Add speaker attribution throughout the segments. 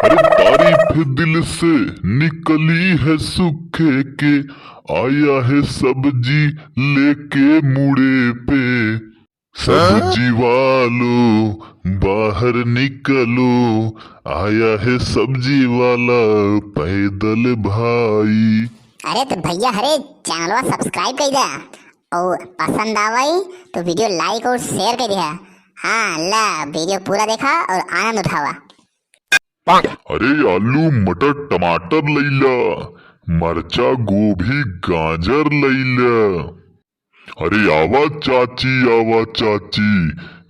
Speaker 1: अरे तारीफ दिल से निकली है सूखे के, आया है सब्जी लेके मुड़े पे। सब्जी वालों बाहर निकलो, आया है सब्जी वाला पैदल भाई।
Speaker 2: अरे तो भैया हरे चैनल सब्सक्राइब कर दिया और पसंद आवाई तो वीडियो लाइक और शेयर कर दिया। हाँ ला वीडियो पूरा देखा और आनंद उठावा।
Speaker 1: अरे आलू मटर टमाटर लैला, मरचा गोभी गाजर लैला। अरे आवा चाची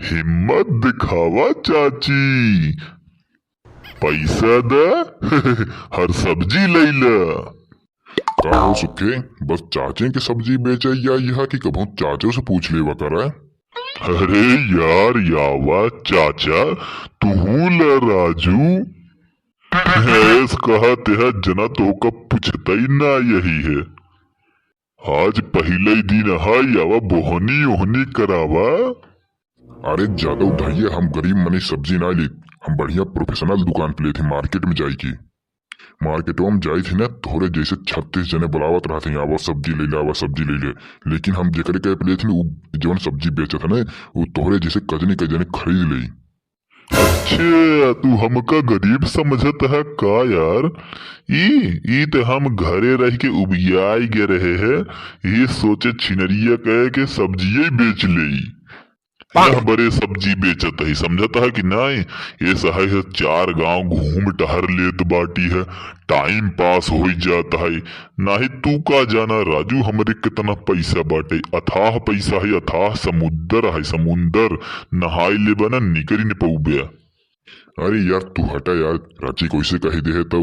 Speaker 1: हिम्मत दिखावा चाची, पैसा दे हर सब्जी लैला।
Speaker 3: का हो सुखे, बस चाचे की सब्जी बेचे या यह कि कभू चाचो से पूछ लेवा करा।
Speaker 1: अरे यार यावा चाचा तू ल राजू ऐस कहते है जना तो का पूछता ही ना यही है। आज पहले दिन है यावा बोहनी ओहनी करावा।
Speaker 3: अरे ज्यादा उठाइए, हम गरीब मनी सब्जी ना ली, हम बढ़िया प्रोफेशनल दुकान पे ले थे। मार्केट में जाई की मार्केटों में जाई थी ना, थोड़े जैसे 36 जने बुलावत रहते हैं आवा सब्जी ले ले आवा सब्जी ले ले। लेकिन हम जेकर के प्ले थे जो सब्जी बेचा था ना, वो तोहरे जैसे कजने कजने खरीद ली।
Speaker 1: अच्छे तू हमका गरीब समझत है का यार? ई तो हम घरे रह के उबियाई गे रहे हैं, ये सोचे छिनरिया कहे के सब्जिये बेच ले। यह बड़े सब्जी बेचत है, समझता है कि नहीं? ये सही है 4 गांव घूम टहर लेत बाटी है, टाइम पास हो जाता है। नहीं तू का जाना राजू हमरे कितना पैसा बाटे, अथाह पैसा है, अथाह समुद्र है, समुंदर नहाई ले बना निकल न पऊबे।
Speaker 3: अरे यार तू हटा यार, रांची को इसे कही दे है तो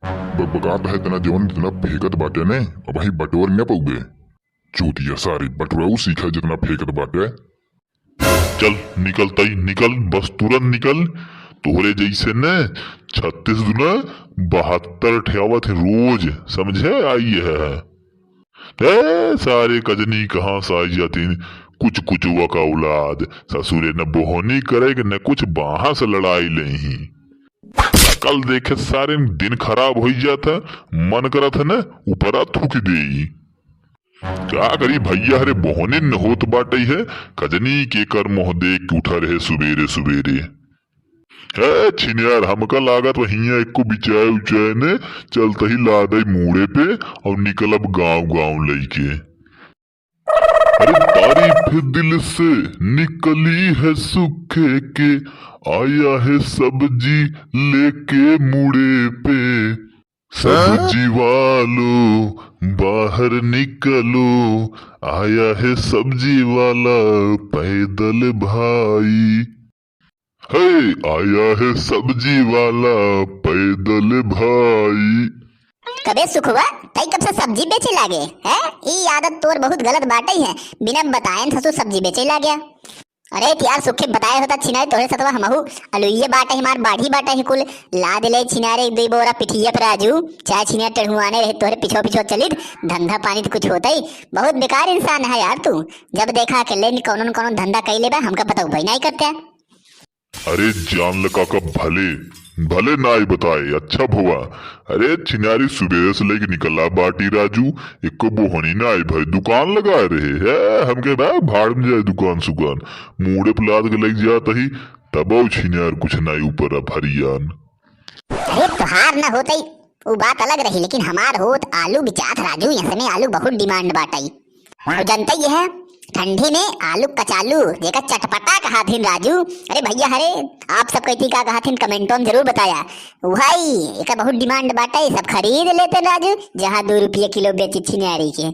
Speaker 3: बकात है तना जवन इतना फेंकत बाटे ने, अब वही बटोर न पऊबे। चूतिया सारी बटुराऊ सीखा जितना फेंकत बाटे।
Speaker 1: चल निकलता ही निकल, बस तुरंत निकल। तोहरे जैसे न 36 दुना 72 ठेवत है रोज, समझे? आई है सारे कजनी कहाँ से आई जाती, कुछ कुछ का औलाद ससुरे न बोहनी करे न कुछ बाहा से लड़ाई ले ही। कल देखे सारे दिन खराब हो जाता, मन करा था न ऊपरा थूक दे। क्या करी भैया हरे बोहने न होत बाटे है, कजनी के कर मोह देख के उठा रहे सुबेरे सुबेरे। है छिनियार हमका लागत वही एक को बिचाए उचाए ने चलता ही लादई मुड़े पे और निकलब गांव गांव लेके। अरे तारीफ दिल से निकली है सूखे के, आया है सब्जी लेके मुड़े पे। सब्जी वालों बाहर निकलो, आया है सब्जी वाला पैदल भाई। है आया है सब्जी वाला पैदल भाई।
Speaker 2: कबे सुख हुआ तई कब से सब्जी बेचे लागे है? ई आदत तोर बहुत गलत बाटे है, बिना बताए ससुर सब्जी बेचे लागे। अरे यार सुखे बताए होता छिनारे तोरे सतवा हमहू अलुइये बाटे हमार बाढ़ी बाटे है कुल ला दिले छिनारे 2 बोरा पिठिया पर राजू, चाहे छिनारे टढ़ुआने रहे तोरे पिछो पिछो चलित धंधा पानी तो कुछ होता ही। बहुत बेकार इंसान है यार तू, जब देखा के ले कौन कौन धंधा कई ले बा हमका पता भाई नहीं करते।
Speaker 1: अरे जान लगा का भले भले नाई बताए अच्छा भुआ। अरे छिनारी सुबह से लेके निकला बाटी राजू, एक को बोहनी ना आई भाई, दुकान लगा रहे है हमके भाई भाड़ में जाए दुकान सुकान, मुड़े पलाद के लग जाता ही तब छिनार कुछ नाई ऊपर अब हरियान।
Speaker 2: अरे तुहार ना होते वो बात अलग रही, लेकिन हमार होत आलू बिचात राजू, यहाँ में आलू बहुत डिमांड बाटाई। और जनता ये है ठंडी में आलू कचालू जेका चटपटा कहा थीन राजू। अरे भैया हरे आप सब कहती का कहा थीन कमेंटों में जरूर बताया। भाई एक बहुत डिमांड बाटा है, सब खरीद लेते राजू, जहाँ 2 रुपये किलो बेची थी नारी के।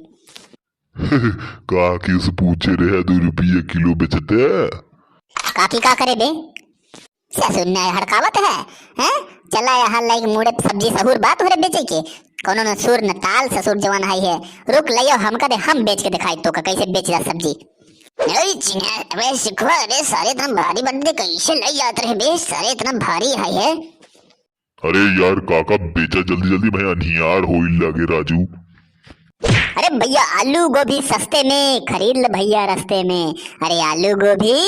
Speaker 1: का किस पूछे रहे 2 रुपये किलो बेचते
Speaker 2: काकी का करे बे ससुर ने हड़कावत है चला यहाँ लाइक मुड़े सब्जी सहूर बात हो रहे बेचे के कोनो न सुर न ताल ससुर जवान आई है। रुक लियो हम कदे हम बेच के दिखाई तो का कैसे बेच रहा सब्जी। अरे चिन्या अबे सिखवा, अरे सारे इतना भारी बंदे कैसे ले जाते रहे बे, सारे इतना भारी है।
Speaker 1: अरे यार काका बेचा जल्दी जल्दी भाई अनियार हो लगे राजू।
Speaker 2: अरे भैया आलू गोभी सस्ते में खरीद ल भैया रास्ते में, अरे आलू गोभी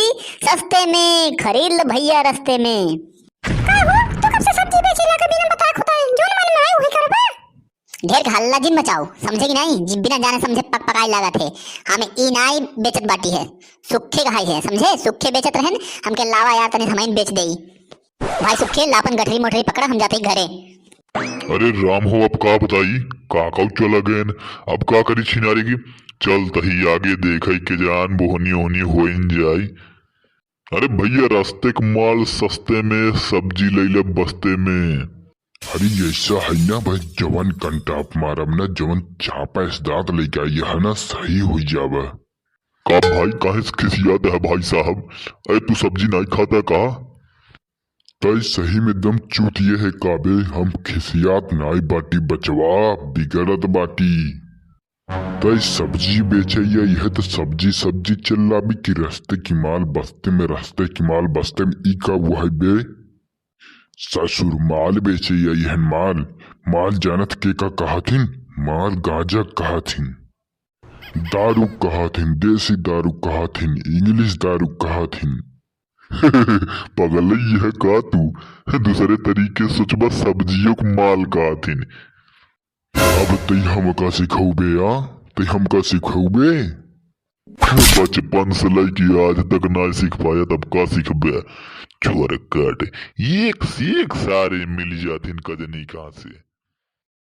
Speaker 2: सस्ते में खरीद ल भैया रास्ते में। तो कब से सब्जी बेचे ढेर हल्ला जिन मचाओ, समझे कि नहीं? जी बिना जाने समझे पक पकाई लगा थे। हमें ई नाई बेचत बाटी है, सुखे खाई है, समझे? सुखे बेचत रहन हमके लावा यार तने हमें बेच देई। भाई सुखे लापन गठरी मोटरी पकड़ा, हम जाते घरे।
Speaker 1: अरे राम हो, अब का बताई, काका चला गए, अब का करी छिनारी की। चल तही आगे देखई के जान बोहनी ओहनी हो जाई। अरे भैया रास्ते के माल सस्ते में, सब्जी ले ले बस्ते में।
Speaker 3: अरे ऐसा है ना भाई, जवन कंटाप मारब ना, जवन चापा इस दांत लेके आई है ना, सही हो जावा।
Speaker 1: का भाई काहे से खिसियात है भाई साहब? अरे तू सब्जी नहीं खाता का?
Speaker 3: तय सही में दम चूतिए है काबे, हम खिसियात नाई बाटी बचवा, बिगड़त बाटी। तय सब्जी बेचे यह तो सब्जी सब्जी चल भी कि रास्ते की माल बस्ते में, रास्ते की माल बस्ते में, ई का वो है बे? ससुर माल बेचे यह माल, माल जानत के का कहा थिन? माल गाजा कहा थिन, दारू कहा थिन, देसी दारू कहा थिन, इंग्लिश दारू कहा थिन।
Speaker 1: पगल है का तू? दूसरे तरीके सोचबा सब्जियों को माल का थिन।
Speaker 3: अब तई हमका सिखौबे आ, तई हमका सिखौबे?
Speaker 1: बचपन से लेके आज तक ना सीख पाया, तब का सीखबे? चोर कट एक से एक सारे मिल जाते कजनी कहाँ से।